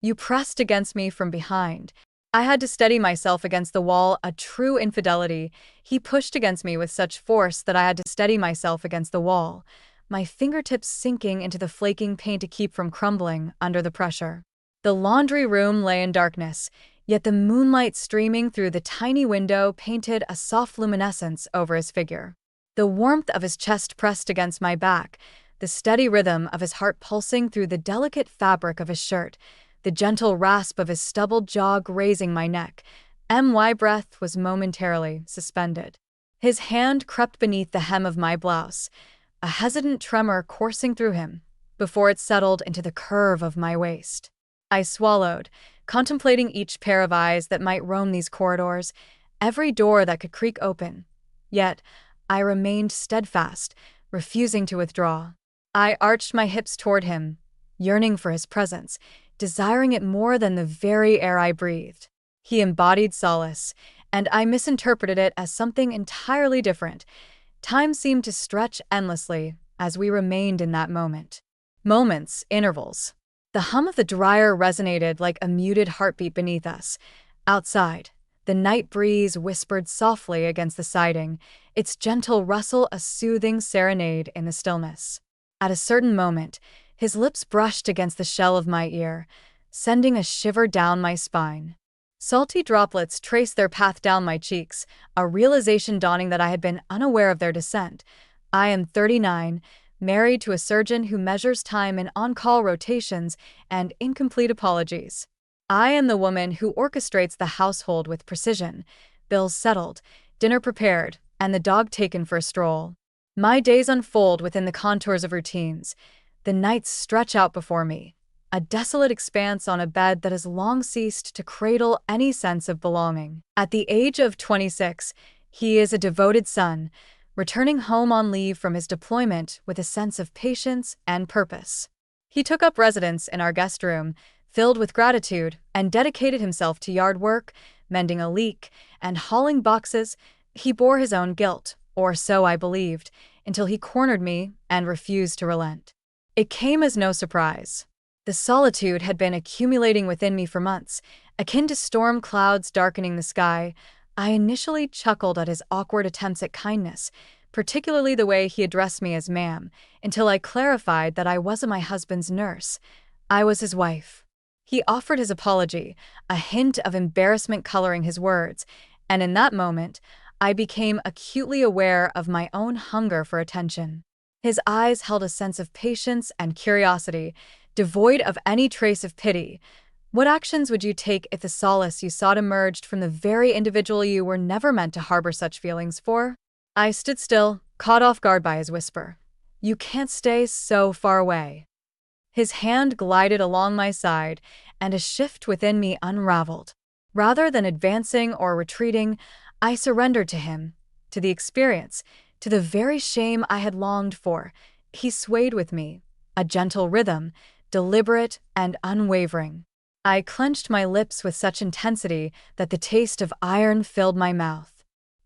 You pressed against me from behind. I had to steady myself against the wall. A true infidelity. He pushed against me with such force that I had to steady myself against the wall, my fingertips sinking into the flaking paint to keep from crumbling under the pressure. The laundry room lay in darkness, yet the moonlight streaming through the tiny window painted a soft luminescence over his figure. The warmth of his chest pressed against my back, the steady rhythm of his heart pulsing through the delicate fabric of his shirt, the gentle rasp of his stubbled jaw grazing my neck. My breath was momentarily suspended. His hand crept beneath the hem of my blouse, a hesitant tremor coursing through him, before it settled into the curve of my waist. I swallowed, contemplating each pair of eyes that might roam these corridors, every door that could creak open. Yet, I remained steadfast, refusing to withdraw. I arched my hips toward him, yearning for his presence, desiring it more than the very air I breathed. He embodied solace, and I misinterpreted it as something entirely different. Time seemed to stretch endlessly as we remained in that moment. Moments, intervals. The hum of the dryer resonated like a muted heartbeat beneath us. Outside, the night breeze whispered softly against the siding, its gentle rustle a soothing serenade in the stillness. At a certain moment, his lips brushed against the shell of my ear, sending a shiver down my spine. Salty droplets traced their path down my cheeks, a realization dawning that I had been unaware of their descent. I am 39, married to a surgeon who measures time in on-call rotations and incomplete apologies. I am the woman who orchestrates the household with precision, bills settled, dinner prepared, and the dog taken for a stroll. My days unfold within the contours of routines. The nights stretch out before me, a desolate expanse on a bed that has long ceased to cradle any sense of belonging. At the age of 26, he is a devoted son, returning home on leave from his deployment with a sense of patience and purpose. He took up residence in our guest room, filled with gratitude, and dedicated himself to yard work, mending a leak, and hauling boxes. He bore his own guilt, or so I believed, until he cornered me and refused to relent. It came as no surprise. The solitude had been accumulating within me for months, akin to storm clouds darkening the sky. I initially chuckled at his awkward attempts at kindness, particularly the way he addressed me as ma'am, until I clarified that I wasn't my husband's nurse. I was his wife. He offered his apology, a hint of embarrassment coloring his words, and in that moment, I became acutely aware of my own hunger for attention. His eyes held a sense of patience and curiosity, devoid of any trace of pity. What actions would you take if the solace you sought emerged from the very individual you were never meant to harbor such feelings for? I stood still, caught off guard by his whisper. You can't stay so far away. His hand glided along my side, and a shift within me unraveled. Rather than advancing or retreating, I surrendered to him, to the experience, to the very shame I had longed for. He swayed with me, a gentle rhythm, deliberate and unwavering. I clenched my lips with such intensity that the taste of iron filled my mouth.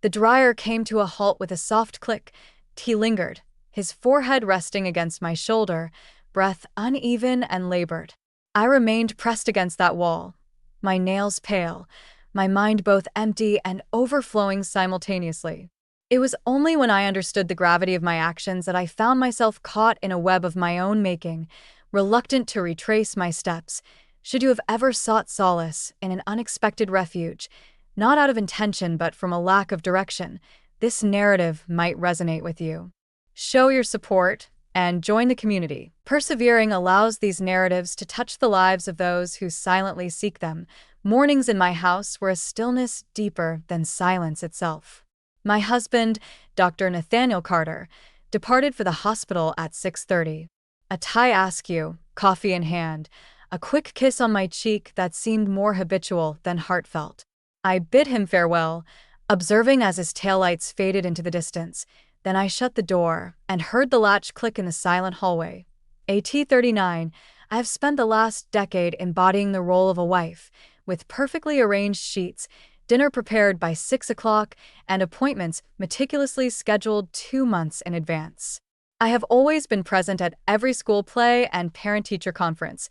The dryer came to a halt with a soft click. He lingered, his forehead resting against my shoulder, breath uneven and labored. I remained pressed against that wall, my nails pale, my mind both empty and overflowing simultaneously. It was only when I understood the gravity of my actions that I found myself caught in a web of my own making, reluctant to retrace my steps. Should you have ever sought solace in an unexpected refuge, not out of intention but from a lack of direction, this narrative might resonate with you. Show your support and join the community. Persevering allows these narratives to touch the lives of those who silently seek them. Mornings in my house were a stillness deeper than silence itself. My husband, Dr. Nathaniel Carter, departed for the hospital at 6:30. A Thai askew, coffee in hand, a quick kiss on my cheek that seemed more habitual than heartfelt. I bid him farewell, observing as his taillights faded into the distance. Then I shut the door and heard the latch click in the silent hallway. At 39, I have spent the last decade embodying the role of a wife, with perfectly arranged sheets, dinner prepared by 6 o'clock, and appointments meticulously scheduled 2 months in advance. I have always been present at every school play and parent-teacher conference,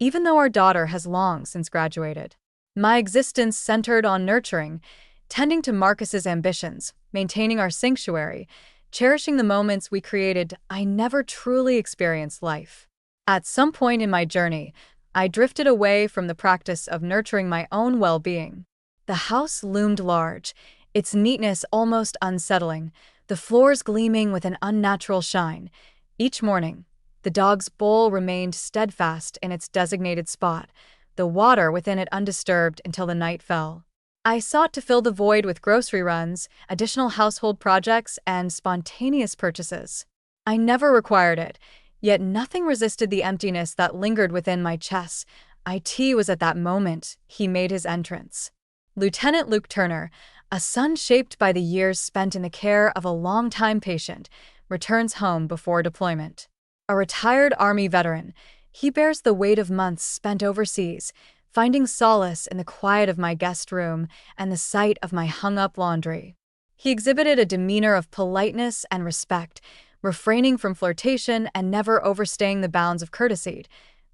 even though our daughter has long since graduated. My existence centered on nurturing, tending to Marcus's ambitions, maintaining our sanctuary, cherishing the moments we created. I never truly experienced life. At some point in my journey, I drifted away from the practice of nurturing my own well-being. The house loomed large, its neatness almost unsettling, the floors gleaming with an unnatural shine. Each morning, the dog's bowl remained steadfast in its designated spot, the water within it undisturbed until the night fell. I sought to fill the void with grocery runs, additional household projects, and spontaneous purchases. I never required it, yet nothing resisted the emptiness that lingered within my chest. It was at that moment he made his entrance. Lieutenant Luke Turner, a son shaped by the years spent in the care of a longtime patient, returns home before deployment. A retired Army veteran, he bears the weight of months spent overseas, finding solace in the quiet of my guest room and the sight of my hung-up laundry. He exhibited a demeanor of politeness and respect, refraining from flirtation and never overstaying the bounds of courtesy.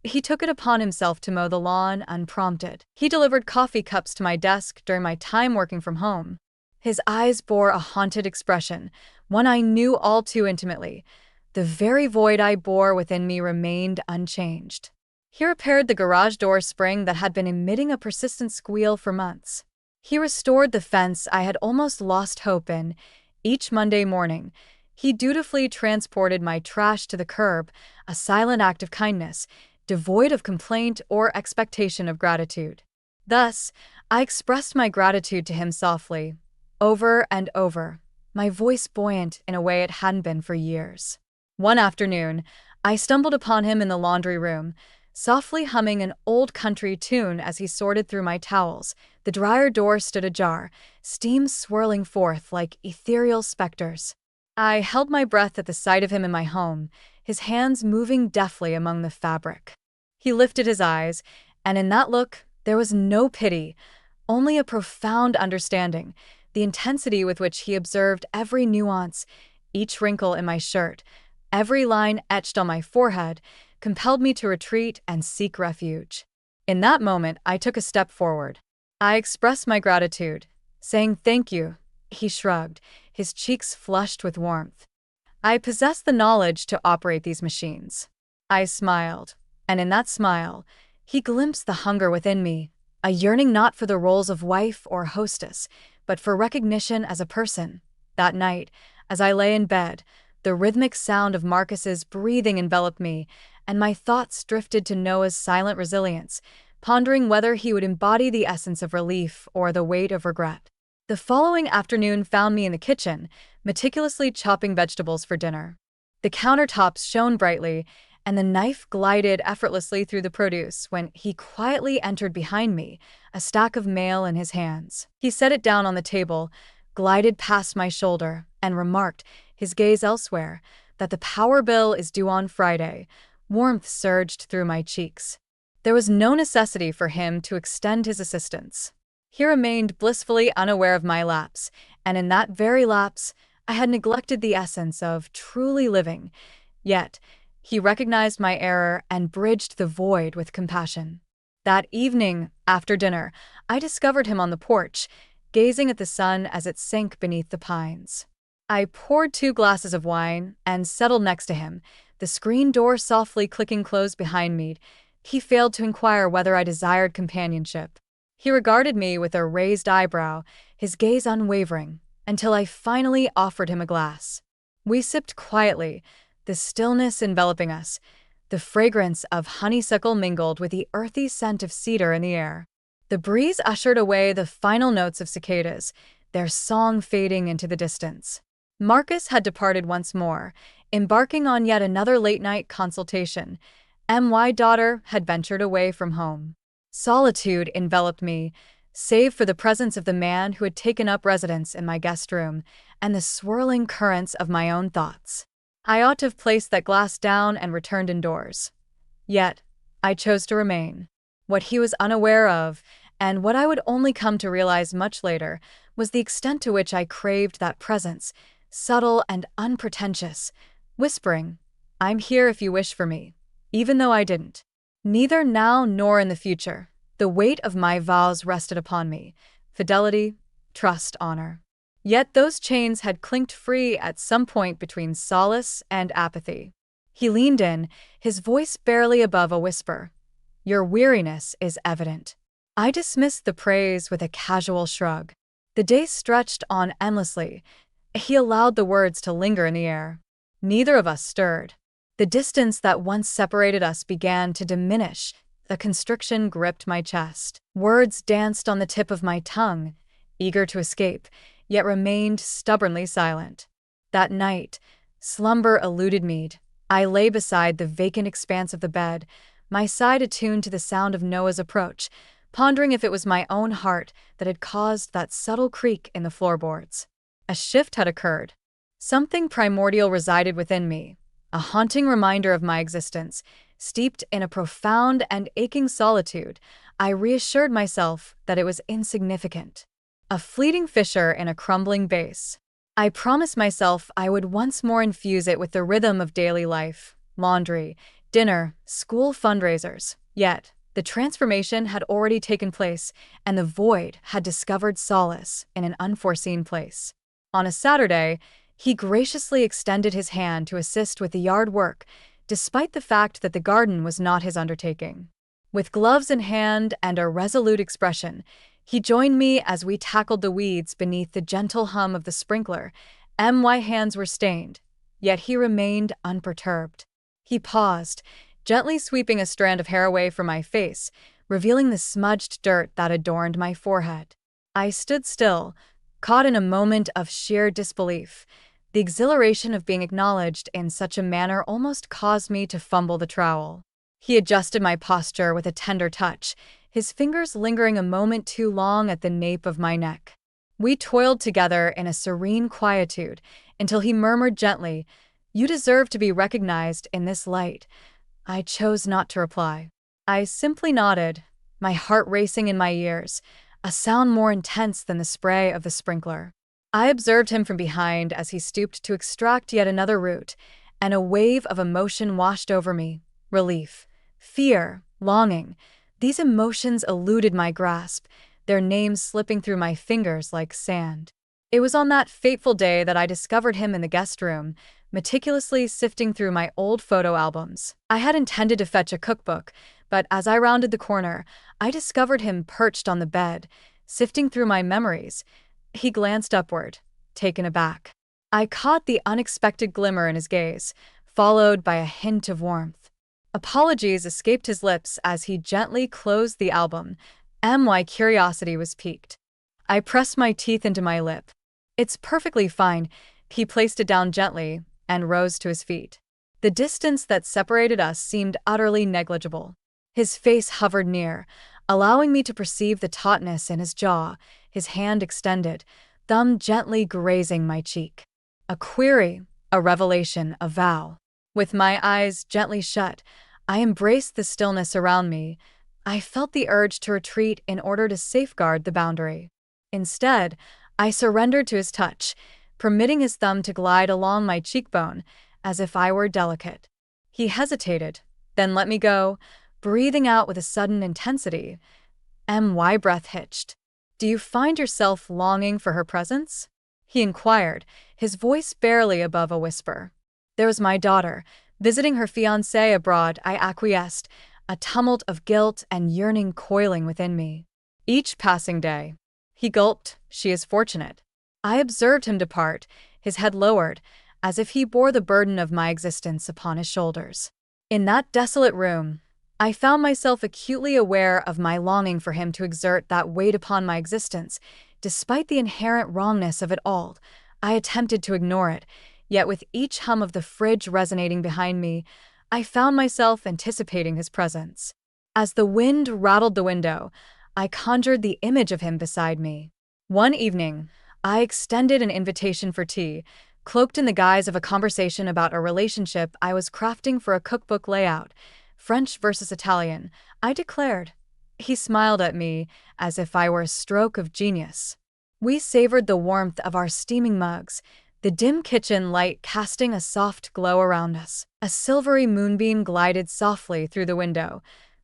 He took it upon himself to mow the lawn unprompted. He delivered coffee cups to my desk during my time working from home. His eyes bore a haunted expression, one I knew all too intimately. The very void I bore within me remained unchanged. He repaired the garage door spring that had been emitting a persistent squeal for months. He restored the fence I had almost lost hope in. Each Monday morning, he dutifully transported my trash to the curb, a silent act of kindness, devoid of complaint or expectation of gratitude. Thus, I expressed my gratitude to him softly, over and over, my voice buoyant in a way it hadn't been for years. One afternoon, I stumbled upon him in the laundry room, softly humming an old country tune as he sorted through my towels. The dryer door stood ajar, steam swirling forth like ethereal specters. I held my breath at the sight of him in my home, his hands moving deftly among the fabric. He lifted his eyes, and in that look, there was no pity, only a profound understanding. The intensity with which he observed every nuance, each wrinkle in my shirt, every line etched on my forehead, compelled me to retreat and seek refuge. In that moment, I took a step forward. I expressed my gratitude, saying thank you. He shrugged, his cheeks flushed with warmth. I possess the knowledge to operate these machines. I smiled, and in that smile, he glimpsed the hunger within me, a yearning not for the roles of wife or hostess, but for recognition as a person. That night, as I lay in bed, the rhythmic sound of Marcus's breathing enveloped me, and my thoughts drifted to Noah's silent resilience, pondering whether he would embody the essence of relief or the weight of regret. The following afternoon found me in the kitchen, meticulously chopping vegetables for dinner. The countertops shone brightly, and the knife glided effortlessly through the produce when he quietly entered behind me, a stack of mail in his hands. He set it down on the table, glided past my shoulder, and remarked, his gaze elsewhere, that the power bill is due on Friday. Warmth surged through my cheeks. There was no necessity for him to extend his assistance. He remained blissfully unaware of my lapse, and in that very lapse, I had neglected the essence of truly living. Yet, he recognized my error and bridged the void with compassion. That evening, after dinner, I discovered him on the porch, gazing at the sun as it sank beneath the pines. I poured 2 glasses of wine and settled next to him, the screen door softly clicking closed behind me. He failed to inquire whether I desired companionship. He regarded me with a raised eyebrow, his gaze unwavering, until I finally offered him a glass. We sipped quietly, the stillness enveloping us, the fragrance of honeysuckle mingled with the earthy scent of cedar in the air. The breeze ushered away the final notes of cicadas, their song fading into the distance. Marcus had departed once more, embarking on yet another late-night consultation. My daughter had ventured away from home. Solitude enveloped me, save for the presence of the man who had taken up residence in my guest room, and the swirling currents of my own thoughts. I ought to have placed that glass down and returned indoors. Yet, I chose to remain. What he was unaware of, and what I would only come to realize much later, was the extent to which I craved that presence, subtle and unpretentious, whispering, "I'm here if you wish for me," even though I didn't. Neither now nor in the future. The weight of my vows rested upon me: fidelity, trust, honor. Yet those chains had clinked free at some point between solace and apathy. He leaned in, his voice barely above a whisper. "Your weariness is evident." I dismissed the praise with a casual shrug. The day stretched on endlessly. He allowed the words to linger in the air. Neither of us stirred. The distance that once separated us began to diminish. A constriction gripped my chest. Words danced on the tip of my tongue, eager to escape, yet remained stubbornly silent. That night, slumber eluded me. I lay beside the vacant expanse of the bed, my side attuned to the sound of Noah's approach, pondering if it was my own heart that had caused that subtle creak in the floorboards. A shift had occurred. Something primordial resided within me, a haunting reminder of my existence. Steeped in a profound and aching solitude, I reassured myself that it was insignificant. A fleeting fissure in a crumbling base. I promised myself I would once more infuse it with the rhythm of daily life: laundry, dinner, school fundraisers. Yet, the transformation had already taken place, and the void had discovered solace in an unforeseen place. On a Saturday, he graciously extended his hand to assist with the yard work, despite the fact that the garden was not his undertaking. With gloves in hand and a resolute expression, he joined me as we tackled the weeds beneath the gentle hum of the sprinkler. My hands were stained, yet he remained unperturbed. He paused, gently sweeping a strand of hair away from my face, revealing the smudged dirt that adorned my forehead. I stood still, caught in a moment of sheer disbelief. The exhilaration of being acknowledged in such a manner almost caused me to fumble the trowel. He adjusted my posture with a tender touch, his fingers lingering a moment too long at the nape of my neck. We toiled together in a serene quietude until he murmured gently, "You deserve to be recognized in this light." I chose not to reply. I simply nodded, my heart racing in my ears, a sound more intense than the spray of the sprinkler. I observed him from behind as he stooped to extract yet another root, and a wave of emotion washed over me: relief, fear, longing. These emotions eluded my grasp, their names slipping through my fingers like sand. It was on that fateful day that I discovered him in the guest room, meticulously sifting through my old photo albums. I had intended to fetch a cookbook, but as I rounded the corner, I discovered him perched on the bed, sifting through my memories. He glanced upward, taken aback. I caught the unexpected glimmer in his gaze, followed by a hint of warmth. Apologies escaped his lips as he gently closed the album. My curiosity was piqued. I pressed my teeth into my lip. "It's perfectly fine." He placed it down gently and rose to his feet. The distance that separated us seemed utterly negligible. His face hovered near, allowing me to perceive the tautness in his jaw, his hand extended, thumb gently grazing my cheek. A query, a revelation, a vow. With my eyes gently shut, I embraced the stillness around me. I felt the urge to retreat in order to safeguard the boundary. Instead, I surrendered to his touch, permitting his thumb to glide along my cheekbone, as if I were delicate. He hesitated, then let me go, breathing out with a sudden intensity. My breath hitched. "Do you find yourself longing for her presence?" he inquired, his voice barely above a whisper. "There was my daughter, visiting her fiancé abroad," I acquiesced, a tumult of guilt and yearning coiling within me. "Each passing day." He gulped. "She is fortunate." I observed him depart, his head lowered, as if he bore the burden of my existence upon his shoulders. In that desolate room, I found myself acutely aware of my longing for him to exert that weight upon my existence. Despite the inherent wrongness of it all, I attempted to ignore it, yet with each hum of the fridge resonating behind me, I found myself anticipating his presence. As the wind rattled the window, I conjured the image of him beside me. One evening, I extended an invitation for tea, cloaked in the guise of a conversation about a relationship I was crafting for a cookbook layout. "French versus Italian," I declared. He smiled at me as if I were a stroke of genius. We savored the warmth of our steaming mugs, the dim kitchen light casting a soft glow around us. A silvery moonbeam glided softly through the window,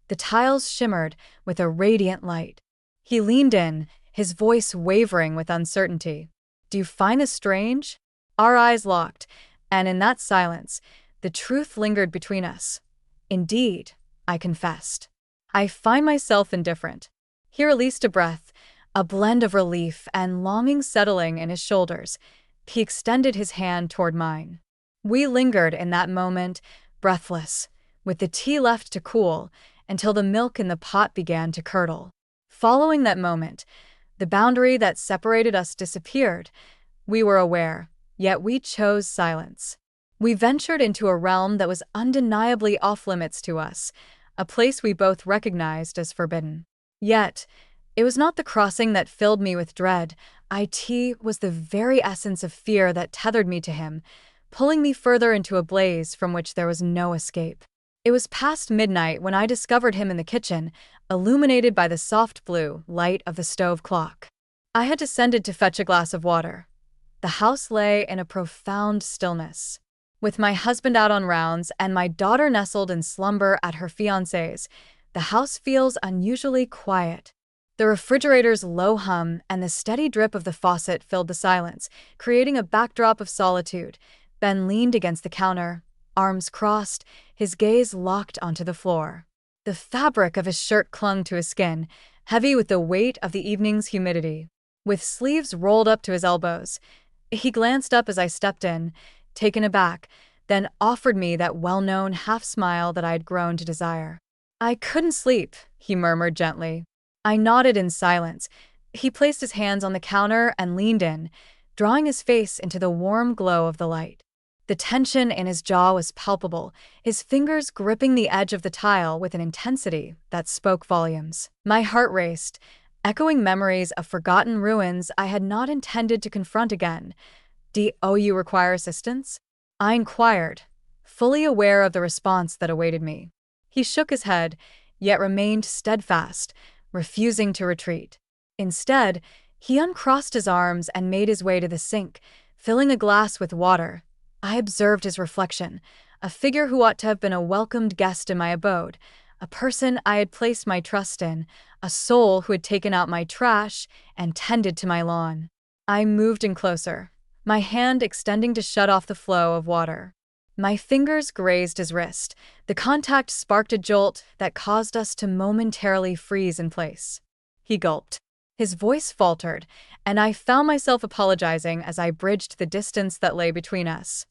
The tiles shimmered with a radiant light. He leaned in, his voice wavering with uncertainty. "Do you find this strange?" Our eyes locked, and in that silence, the truth lingered between us. "Indeed," I confessed. "I find myself indifferent." He released a breath, a blend of relief and longing settling in his shoulders. He extended his hand toward mine. We lingered in that moment, breathless, with the tea left to cool, until the milk in the pot began to curdle. Following that moment, the boundary that separated us disappeared. We were aware, yet we chose silence. We ventured into a realm that was undeniably off-limits to us, a place we both recognized as forbidden. Yet, it was not the crossing that filled me with dread. It was the very essence of fear that tethered me to him, pulling me further into a blaze from which there was no escape. It was past midnight when I discovered him in the kitchen, illuminated by the soft blue light of the stove clock. I had descended to fetch a glass of water. The house lay in a profound stillness. With my husband out on rounds and my daughter nestled in slumber at her fiancé's, the house feels unusually quiet. The refrigerator's low hum and the steady drip of the faucet filled the silence, creating a backdrop of solitude. Ben leaned against the counter, arms crossed, his gaze locked onto the floor. The fabric of his shirt clung to his skin, heavy with the weight of the evening's humidity. With sleeves rolled up to his elbows, he glanced up as I stepped in, taken aback, then offered me that well-known half-smile that I had grown to desire. "I couldn't sleep," he murmured gently. I nodded in silence. He placed his hands on the counter and leaned in, drawing his face into the warm glow of the light. The tension in his jaw was palpable, his fingers gripping the edge of the tile with an intensity that spoke volumes. My heart raced, echoing memories of forgotten ruins I had not intended to confront again. "Do you require assistance?" I inquired, fully aware of the response that awaited me. He shook his head, yet remained steadfast, refusing to retreat. Instead, he uncrossed his arms and made his way to the sink, filling a glass with water. I observed his reflection, a figure who ought to have been a welcomed guest in my abode, a person I had placed my trust in, a soul who had taken out my trash and tended to my lawn. I moved in closer, my hand extending to shut off the flow of water. My fingers grazed his wrist. The contact sparked a jolt that caused us to momentarily freeze in place. He gulped. His voice faltered, and I found myself apologizing as I bridged the distance that lay between us.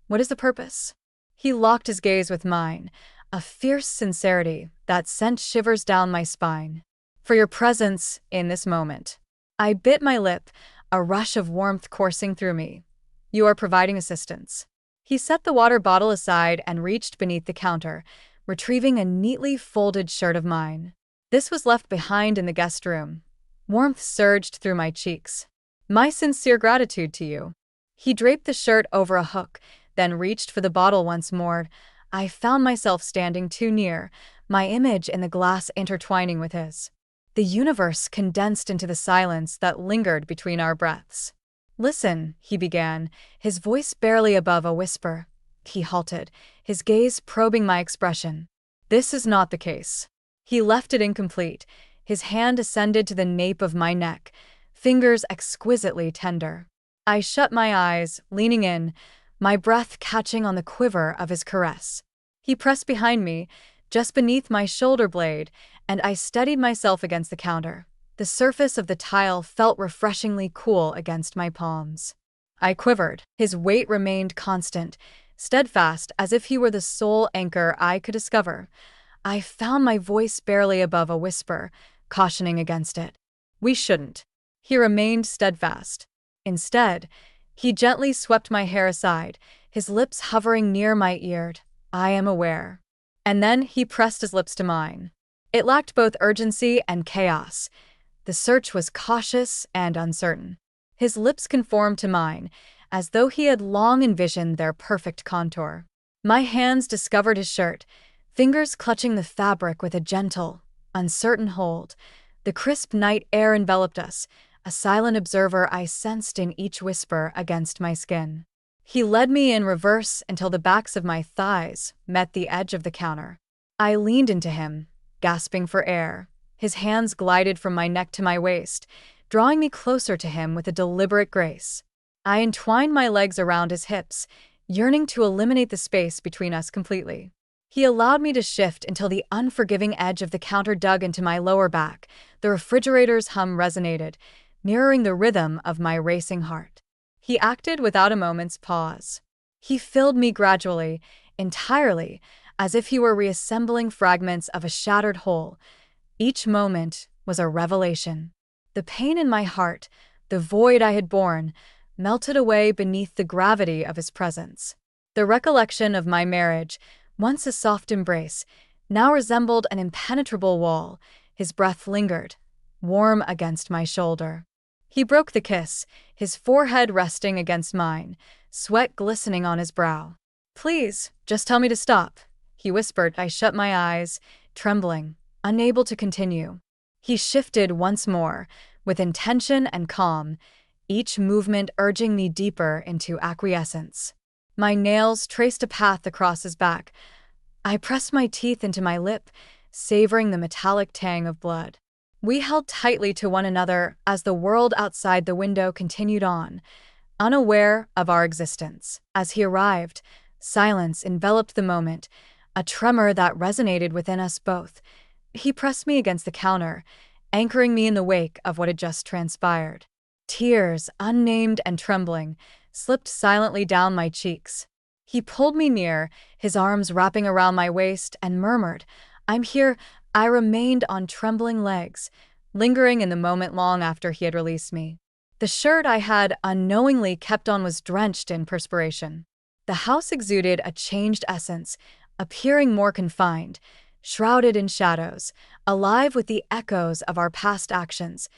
"What is the purpose?" He locked his gaze with mine, a fierce sincerity that sent shivers down my spine. "For your presence in this moment." I bit my lip, a rush of warmth coursing through me. "You are providing assistance." He set the water bottle aside and reached beneath the counter, retrieving a neatly folded shirt of mine. This was left behind in the guest room. Warmth surged through my cheeks. "My sincere gratitude to you." He draped the shirt over a hook, then reached for the bottle once more. I found myself standing too near, my image in the glass intertwining with his. The universe condensed into the silence that lingered between our breaths. "Listen," he began, his voice barely above a whisper. He halted, his gaze probing my expression. "This is not the case." He left it incomplete. His hand ascended to the nape of my neck, fingers exquisitely tender. I shut my eyes, leaning in, my breath catching on the quiver of his caress. He pressed behind me, just beneath my shoulder blade, and I steadied myself against the counter. The surface of the tile felt refreshingly cool against my palms. I quivered. His weight remained constant, steadfast as if he were the sole anchor I could discover. I found my voice barely above a whisper, cautioning against it. "We shouldn't." He remained steadfast. Instead, he gently swept my hair aside, his lips hovering near my ear. "I am aware." And then he pressed his lips to mine. It lacked both urgency and chaos. The search was cautious and uncertain. His lips conformed to mine, as though he had long envisioned their perfect contour. My hands discovered his shirt, fingers clutching the fabric with a gentle, uncertain hold. The crisp night air enveloped us, a silent observer I sensed in each whisper against my skin. He led me in reverse until the backs of my thighs met the edge of the counter. I leaned into him, gasping for air. His hands glided from my neck to my waist, drawing me closer to him with a deliberate grace. I entwined my legs around his hips, yearning to eliminate the space between us completely. He allowed me to shift until the unforgiving edge of the counter dug into my lower back. The refrigerator's hum resonated, mirroring the rhythm of my racing heart. He acted without a moment's pause. He filled me gradually, entirely, as if he were reassembling fragments of a shattered whole. Each moment was a revelation. The pain in my heart, the void I had borne, melted away beneath the gravity of his presence. The recollection of my marriage, once a soft embrace, now resembled an impenetrable wall. His breath lingered, warm against my shoulder. He broke the kiss, his forehead resting against mine, sweat glistening on his brow. "Please, just tell me to stop," he whispered. I shut my eyes, trembling, unable to continue. He shifted once more, with intention and calm, each movement urging me deeper into acquiescence. My nails traced a path across his back. I pressed my teeth into my lip, savoring the metallic tang of blood. We held tightly to one another as the world outside the window continued on, unaware of our existence. As he arrived, silence enveloped the moment, a tremor that resonated within us both. He pressed me against the counter, anchoring me in the wake of what had just transpired. Tears, unnamed and trembling, slipped silently down my cheeks. He pulled me near, his arms wrapping around my waist, and murmured, "I'm here." I remained on trembling legs, lingering in the moment long after he had released me. The shirt I had unknowingly kept on was drenched in perspiration. The house exuded a changed essence, appearing more confined, shrouded in shadows, alive with the echoes of our past actions.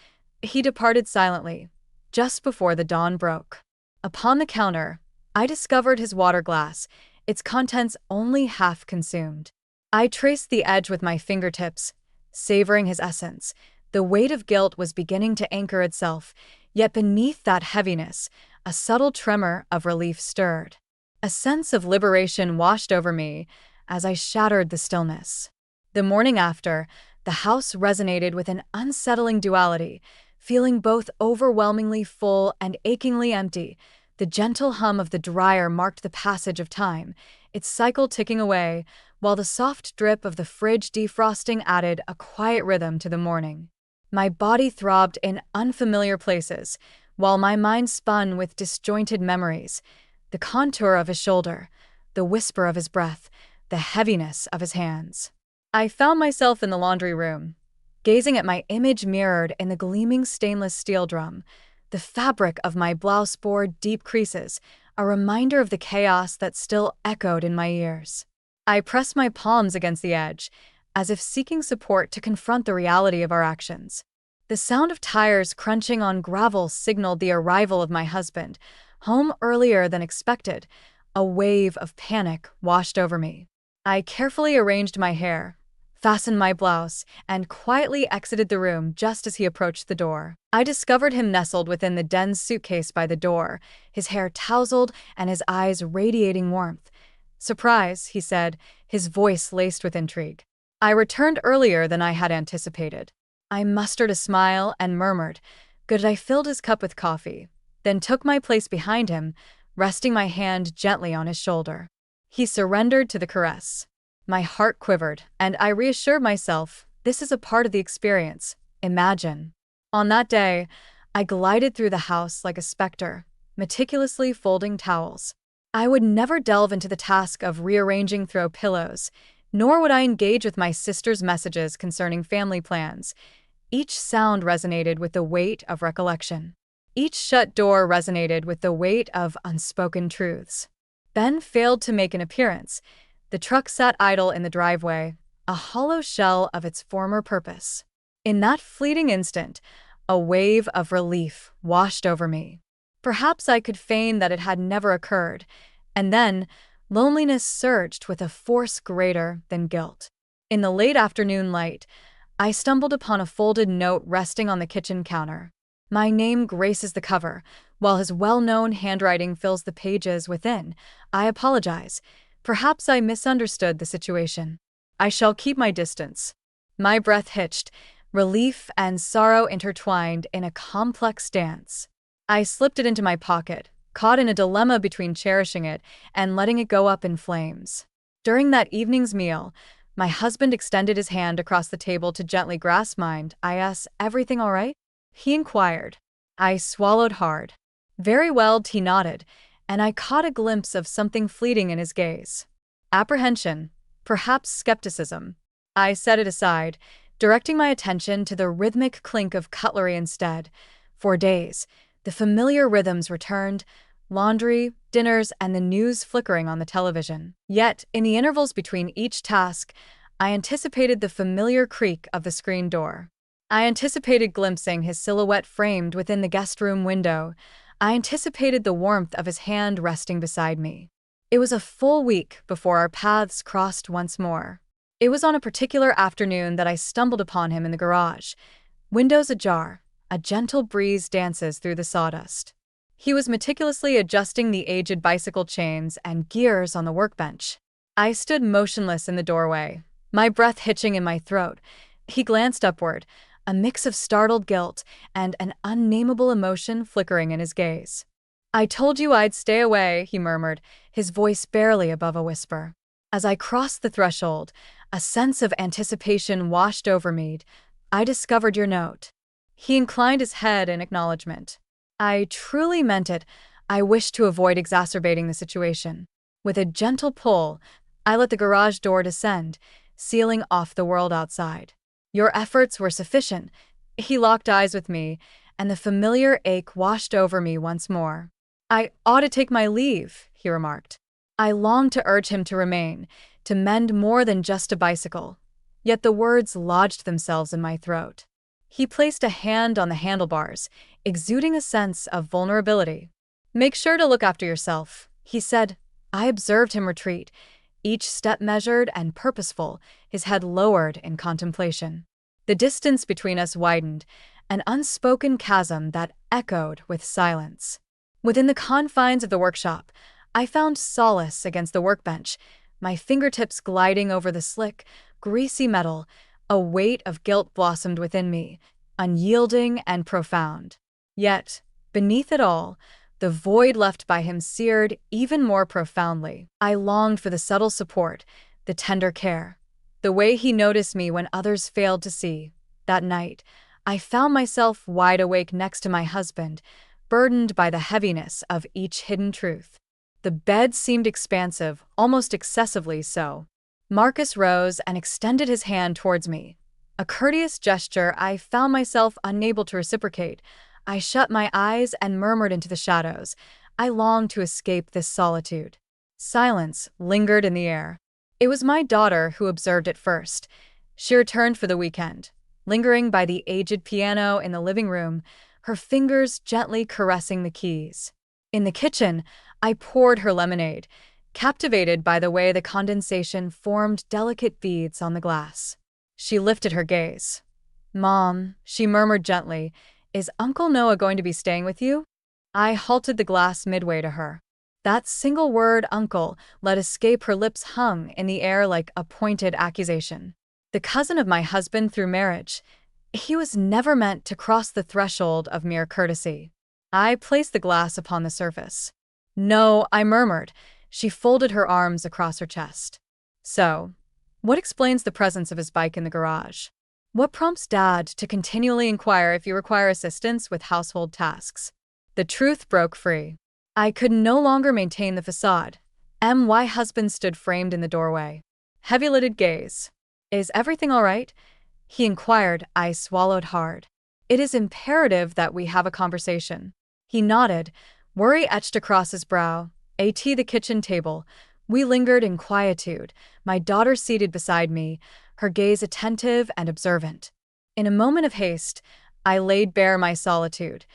He departed silently, just before the dawn broke. Upon the counter, I discovered his water glass, its contents only half consumed. I traced the edge with my fingertips, savoring his essence. The weight of guilt was beginning to anchor itself, yet beneath that heaviness, a subtle tremor of relief stirred. A sense of liberation washed over me as I shattered the stillness. The morning after, the house resonated with an unsettling duality, feeling both overwhelmingly full and achingly empty. The gentle hum of the dryer marked the passage of time, its cycle ticking away, while the soft drip of the fridge defrosting added a quiet rhythm to the morning. My body throbbed in unfamiliar places, while my mind spun with disjointed memories. The contour of his shoulder, the whisper of his breath, the heaviness of his hands. I found myself in the laundry room, gazing at my image mirrored in the gleaming stainless steel drum. The fabric of my blouse bore deep creases, a reminder of the chaos that still echoed in my ears. I pressed my palms against the edge, as if seeking support to confront the reality of our actions. The sound of tires crunching on gravel signaled the arrival of my husband, home earlier than expected. A wave of panic washed over me. I carefully arranged my hair, fastened my blouse, and quietly exited the room just as he approached the door. I discovered him nestled within the den's suitcase by the door, his hair tousled and his eyes radiating warmth. "Surprise," he said, his voice laced with intrigue. I returned earlier than I had anticipated. I mustered a smile and murmured, "Good." I filled his cup with coffee, then took my place behind him, resting my hand gently on his shoulder. He surrendered to the caress. My heart quivered, and I reassured myself, this is a part of the experience. Imagine. On that day, I glided through the house like a specter, meticulously folding towels. I would never delve into the task of rearranging throw pillows, nor would I engage with my sister's messages concerning family plans. Each sound resonated with the weight of recollection. Each shut door resonated with the weight of unspoken truths. Ben failed to make an appearance. The truck sat idle in the driveway, a hollow shell of its former purpose. In that fleeting instant, a wave of relief washed over me. Perhaps I could feign that it had never occurred, and then loneliness surged with a force greater than guilt. In the late afternoon light, I stumbled upon a folded note resting on the kitchen counter. My name graces the cover, while his well-known handwriting fills the pages within. I apologize. Perhaps I misunderstood the situation. I shall keep my distance. My breath hitched, relief and sorrow intertwined in a complex dance. I slipped it into my pocket, caught in a dilemma between cherishing it and letting it go up in flames. During that evening's meal, my husband extended his hand across the table to gently grasp mine. I asked, "Everything all right?" He inquired. I swallowed hard. "Very well," he nodded, and I caught a glimpse of something fleeting in his gaze. Apprehension, perhaps skepticism. I set it aside, directing my attention to the rhythmic clink of cutlery instead. For days, the familiar rhythms returned: laundry, dinners, and the news flickering on the television. Yet, in the intervals between each task, I anticipated the familiar creak of the screen door. I anticipated glimpsing his silhouette framed within the guest room window. I anticipated the warmth of his hand resting beside me. It was a full week before our paths crossed once more. It was on a particular afternoon that I stumbled upon him in the garage. Windows ajar, a gentle breeze dances through the sawdust. He was meticulously adjusting the aged bicycle chains and gears on the workbench. I stood motionless in the doorway, my breath hitching in my throat. He glanced upward, a mix of startled guilt and an unnameable emotion flickering in his gaze. "I told you I'd stay away," he murmured, his voice barely above a whisper. As I crossed the threshold, a sense of anticipation washed over me. "I discovered your note." He inclined his head in acknowledgement. "I truly meant it. I wished to avoid exacerbating the situation." With a gentle pull, I let the garage door descend, sealing off the world outside. "Your efforts were sufficient." He locked eyes with me, and the familiar ache washed over me once more. "I ought to take my leave," he remarked. I longed to urge him to remain, to mend more than just a bicycle. Yet the words lodged themselves in my throat. He placed a hand on the handlebars, exuding a sense of vulnerability. "Make sure to look after yourself," he said. I observed him retreat, each step measured and purposeful, his head lowered in contemplation. The distance between us widened, an unspoken chasm that echoed with silence. Within the confines of the workshop, I found solace against the workbench, my fingertips gliding over the slick, greasy metal. A weight of guilt blossomed within me, unyielding and profound. Yet, beneath it all, the void left by him seared even more profoundly. I longed for the subtle support, the tender care, the way he noticed me when others failed to see. That night, I found myself wide awake next to my husband, burdened by the heaviness of each hidden truth. The bed seemed expansive, almost excessively so. Marcus rose and extended his hand towards me. A courteous gesture I found myself unable to reciprocate. I shut my eyes and murmured into the shadows. I longed to escape this solitude. Silence lingered in the air. It was my daughter who observed it first. She returned for the weekend, lingering by the aged piano in the living room, her fingers gently caressing the keys. In the kitchen, I poured her lemonade, captivated by the way the condensation formed delicate beads on the glass. She lifted her gaze. "Mom," she murmured gently, "is Uncle Noah going to be staying with you?" I halted the glass midway to her. That single word, uncle, let escape her lips hung in the air like a pointed accusation. The cousin of my husband through marriage, he was never meant to cross the threshold of mere courtesy. I placed the glass upon the surface. "No," I murmured. She folded her arms across her chest. "So, what explains the presence of his bike in the garage? What prompts Dad to continually inquire if you require assistance with household tasks?" The truth broke free. I could no longer maintain the facade. My husband stood framed in the doorway. Heavy-lidded gaze. "Is everything all right?" he inquired. I swallowed hard. "It is imperative that we have a conversation." He nodded, worry etched across his brow. The kitchen table. We lingered in quietude, my daughter seated beside me, her gaze attentive and observant. In a moment of haste, I laid bare my solitude,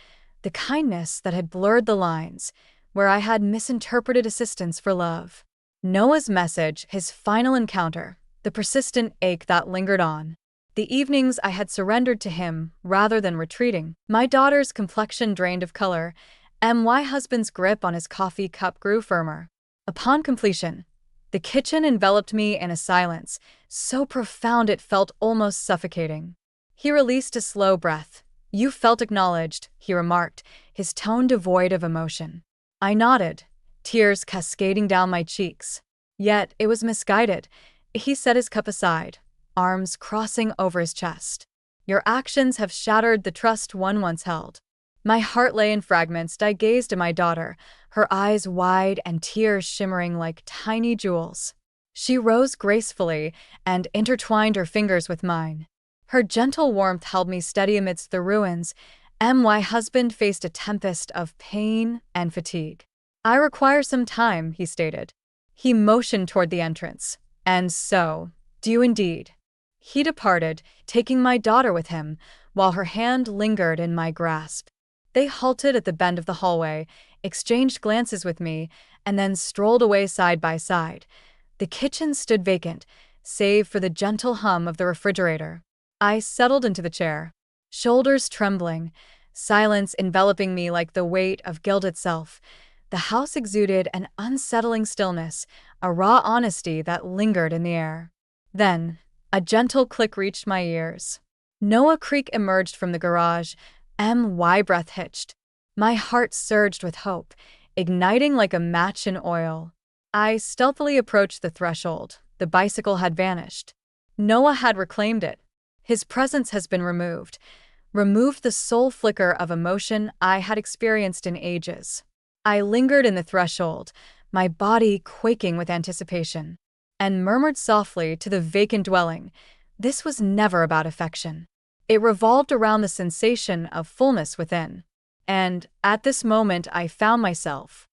the kindness that had blurred the lines, where I had misinterpreted assistance for love. Noah's message, his final encounter, the persistent ache that lingered on. The evenings I had surrendered to him rather than retreating. My daughter's complexion drained of color, my husband's grip on his coffee cup grew firmer. Upon completion, the kitchen enveloped me in a silence, so profound it felt almost suffocating. He released a slow breath. "You felt acknowledged," he remarked, his tone devoid of emotion. I nodded, tears cascading down my cheeks. Yet it was misguided. He set his cup aside, arms crossing over his chest. "Your actions have shattered the trust one once held." My heart lay in fragments. I gazed at my daughter, her eyes wide and tears shimmering like tiny jewels. She rose gracefully and intertwined her fingers with mine. Her gentle warmth held me steady amidst the ruins. My husband faced a tempest of pain and fatigue. "I require some time," he stated. He motioned toward the entrance. "And so, do you indeed?" He departed, taking my daughter with him, while her hand lingered in my grasp. They halted at the bend of the hallway, exchanged glances with me, and then strolled away side by side. The kitchen stood vacant, save for the gentle hum of the refrigerator. I settled into the chair, shoulders trembling, silence enveloping me like the weight of guilt itself. The house exuded an unsettling stillness, a raw honesty that lingered in the air. Then, a gentle click reached my ears. Noah Creek emerged from the garage. My breath hitched. My heart surged with hope, igniting like a match in oil. I stealthily approached the threshold. The bicycle had vanished. Noah had reclaimed it. His presence has been removed the sole flicker of emotion I had experienced in ages. I lingered in the threshold, my body quaking with anticipation, and murmured softly to the vacant dwelling. This was never about affection. It revolved around the sensation of fullness within. And, at this moment, I found myself